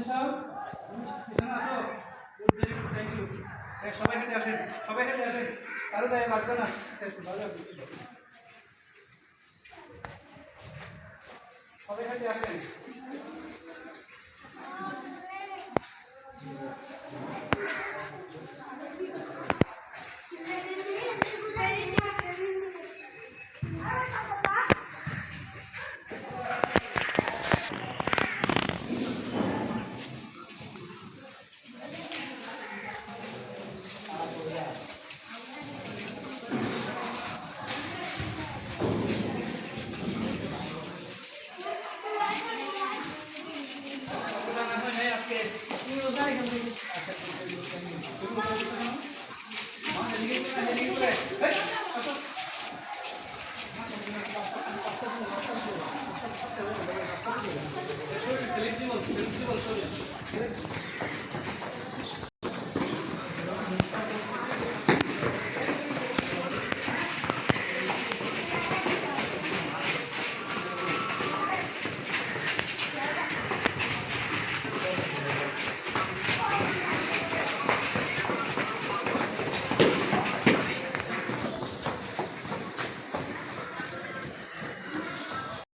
সব পিছনে আসো। Good, very good, thank you. সবাই হেঁটে আসেন, সবাই হেঁটে আসেন, কারো গায়ে লাগবে না। ভালো লাগবে। সবাই হেঁটে আসেন। আজকে তুমি রোজা রেখে দেবে। আচ্ছা, তুমি রোজা নিয়ে তুমি রোজা দিতে না। এদিকে আসো।